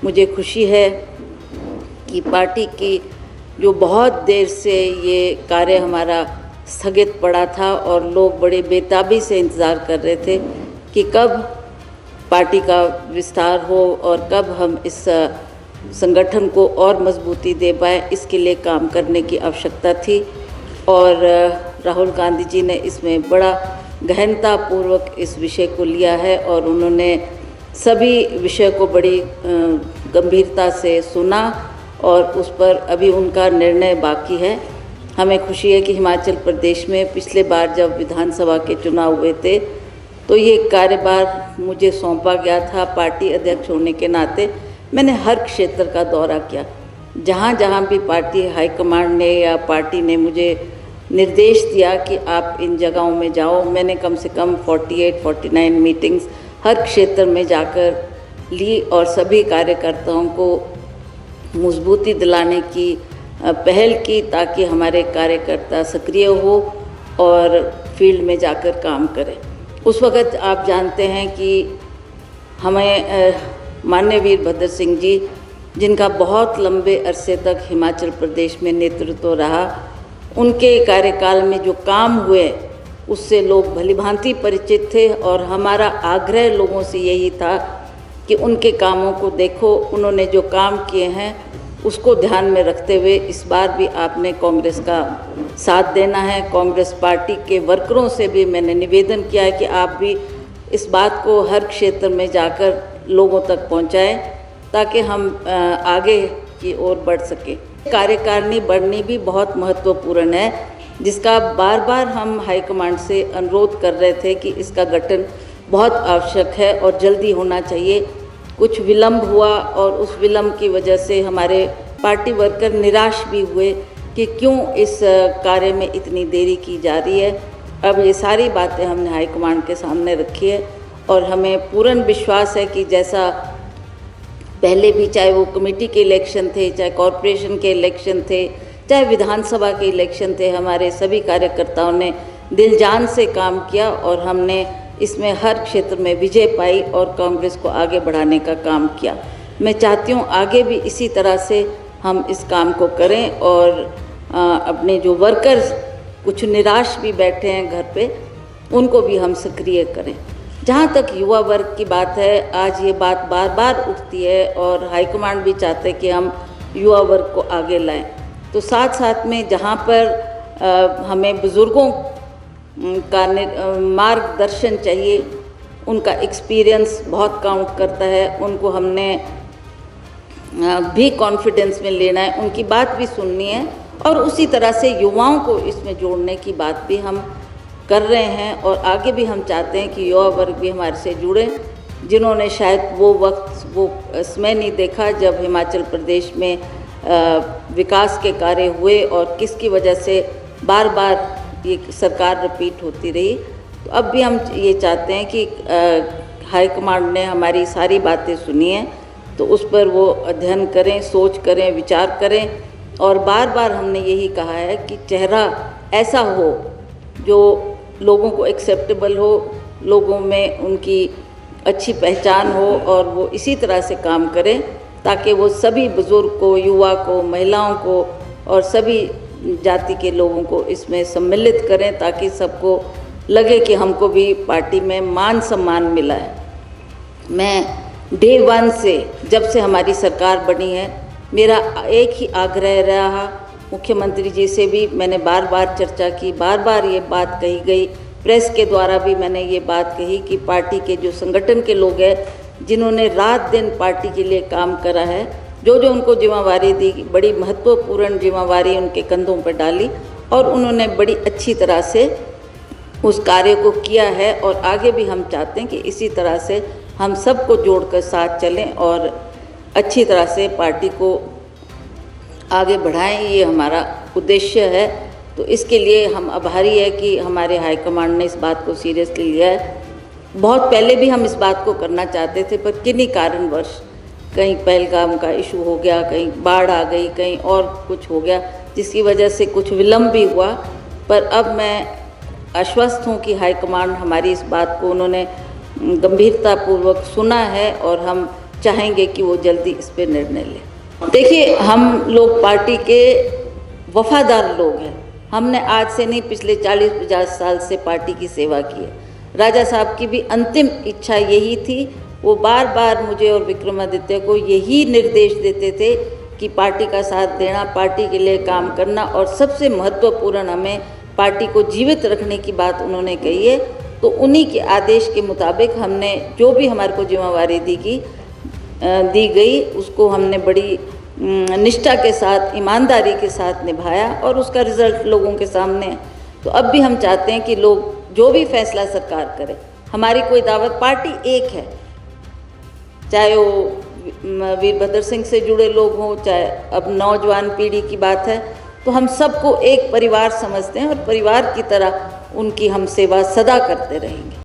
मुझे खुशी है कि पार्टी की जो बहुत देर से ये कार्य हमारा स्थगित पड़ा था और लोग बड़े बेताबी से इंतज़ार कर रहे थे कि कब पार्टी का विस्तार हो और कब हम इस संगठन को और मजबूती दे पाएँ, इसके लिए काम करने की आवश्यकता थी। और राहुल गांधी जी ने इसमें बड़ा गहनतापूर्वक इस विषय को लिया है और उन्होंने सभी विषय को बड़ी गंभीरता से सुना और उस पर अभी उनका निर्णय बाकी है। हमें खुशी है कि हिमाचल प्रदेश में पिछले बार जब विधानसभा के चुनाव हुए थे तो ये कार्यभार मुझे सौंपा गया था। पार्टी अध्यक्ष होने के नाते मैंने हर क्षेत्र का दौरा किया, जहाँ जहाँ भी पार्टी हाईकमांड ने या पार्टी ने मुझे निर्देश दिया कि आप इन जगहों में जाओ। मैंने कम से कम 48-49 मीटिंग्स हर क्षेत्र में जाकर ली और सभी कार्यकर्ताओं को मजबूती दिलाने की पहल की ताकि हमारे कार्यकर्ता सक्रिय हो और फील्ड में जाकर काम करें। उस वक़्त आप जानते हैं कि हमें माननीय वीरभद्र सिंह जी, जिनका बहुत लंबे अरसे तक हिमाचल प्रदेश में नेतृत्व रहा, उनके कार्यकाल में जो काम हुए उससे लोग भलीभांति परिचित थे और हमारा आग्रह लोगों से यही था कि उनके कामों को देखो। उन्होंने जो काम किए हैं उसको ध्यान में रखते हुए इस बार भी आपने कांग्रेस का साथ देना है। कांग्रेस पार्टी के वर्करों से भी मैंने निवेदन किया है कि आप भी इस बात को हर क्षेत्र में जाकर लोगों तक पहुंचाएं ताकि हम आगे की ओर बढ़ सकें। कार्यकारिणी बढ़नी भी बहुत महत्वपूर्ण है, जिसका बार बार हम हाईकमांड से अनुरोध कर रहे थे कि इसका गठन बहुत आवश्यक है और जल्दी होना चाहिए। कुछ विलम्ब हुआ और उस विलम्ब की वजह से हमारे पार्टी वर्कर निराश भी हुए कि क्यों इस कार्य में इतनी देरी की जा रही है। अब ये सारी बातें हमने हाईकमांड के सामने रखी है और हमें पूर्ण विश्वास है कि जैसा पहले भी, चाहे वो कमेटी के इलेक्शन थे, चाहे कॉरपोरेशन के इलेक्शन थे, चाहे विधानसभा के इलेक्शन थे, हमारे सभी कार्यकर्ताओं ने दिल जान से काम किया और हमने इसमें हर क्षेत्र में विजय पाई और कांग्रेस को आगे बढ़ाने का काम किया। मैं चाहती हूँ आगे भी इसी तरह से हम इस काम को करें और अपने जो वर्कर्स कुछ निराश भी बैठे हैं घर पे, उनको भी हम सक्रिय करें। जहाँ तक युवा वर्ग की बात है, आज ये बात बार बार उठती है और हाईकमांड भी चाहते हैं कि हम युवा वर्ग को आगे लाएं। तो साथ साथ में जहाँ पर हमें बुज़ुर्गों का मार्गदर्शन चाहिए, उनका एक्सपीरियंस बहुत काउंट करता है, उनको हमने भी कॉन्फिडेंस में लेना है, उनकी बात भी सुननी है और उसी तरह से युवाओं को इसमें जोड़ने की बात भी हम कर रहे हैं। और आगे भी हम चाहते हैं कि युवा वर्ग भी हमारे से जुड़े, जिन्होंने शायद वो वक्त, वो समय नहीं देखा जब हिमाचल प्रदेश में विकास के कार्य हुए और किसकी वजह से बार बार ये सरकार रिपीट होती रही। तो अब भी हम ये चाहते हैं कि हाईकमांड ने हमारी सारी बातें सुनी हैं तो उस पर वो अध्ययन करें, सोच करें, विचार करें। और बार बार हमने यही कहा है कि चेहरा ऐसा हो जो लोगों को एक्सेप्टेबल हो, लोगों में उनकी अच्छी पहचान हो और वो इसी तरह से काम करें ताकि वो सभी बुज़ुर्ग को, युवा को, महिलाओं को और सभी जाति के लोगों को इसमें सम्मिलित करें ताकि सबको लगे कि हमको भी पार्टी में मान सम्मान मिला है। मैं डे 1 से, जब से हमारी सरकार बनी है, मेरा एक ही आग्रह रहा, मुख्यमंत्री जी से भी मैंने बार बार चर्चा की, बार बार ये बात कही गई, प्रेस के द्वारा भी मैंने ये बात कही कि पार्टी के जो संगठन के लोग हैं, जिन्होंने रात दिन पार्टी के लिए काम करा है, जो जो उनको जिम्मेवारी दी, बड़ी महत्वपूर्ण जिम्मेवारी उनके कंधों पर डाली और उन्होंने बड़ी अच्छी तरह से उस कार्य को किया है। और आगे भी हम चाहते हैं कि इसी तरह से हम सबको जोड़कर साथ चलें और अच्छी तरह से पार्टी को आगे बढ़ाएं, ये हमारा उद्देश्य है। तो इसके लिए हम आभारी है कि हमारे हाईकमांड ने इस बात को सीरियसली लिया है। बहुत पहले भी हम इस बात को करना चाहते थे, पर किन्हीं कारणवश कहीं पहलगाम का इशू हो गया, कहीं बाढ़ आ गई, कहीं और कुछ हो गया, जिसकी वजह से कुछ विलम्ब भी हुआ। पर अब मैं आश्वस्त हूँ कि हाईकमांड हमारी इस बात को उन्होंने गंभीरतापूर्वक सुना है और हम चाहेंगे कि वो जल्दी इस पर निर्णय लें। देखिए, हम लोग पार्टी के वफादार लोग हैं। हमने आज से नहीं, पिछले 40-50 साल से पार्टी की सेवा की है। राजा साहब की भी अंतिम इच्छा यही थी। वो बार बार मुझे और विक्रमादित्य को यही निर्देश देते थे कि पार्टी का साथ देना, पार्टी के लिए काम करना, और सबसे महत्वपूर्ण हमें पार्टी को जीवित रखने की बात उन्होंने कही है। तो उन्हीं के आदेश के मुताबिक हमने जो भी हमारे को जिम्मेवारी दी गई उसको हमने बड़ी निष्ठा के साथ, ईमानदारी के साथ निभाया, और उसका रिजल्ट लोगों के सामने है। तो अब भी हम चाहते हैं कि लोग जो भी फैसला सरकार करे, हमारी कोई दावत, पार्टी एक है, चाहे वो वीरभद्र सिंह से जुड़े लोग हों, चाहे अब नौजवान पीढ़ी की बात है, तो हम सबको एक परिवार समझते हैं और परिवार की तरह उनकी हम सेवा सदा करते रहेंगे।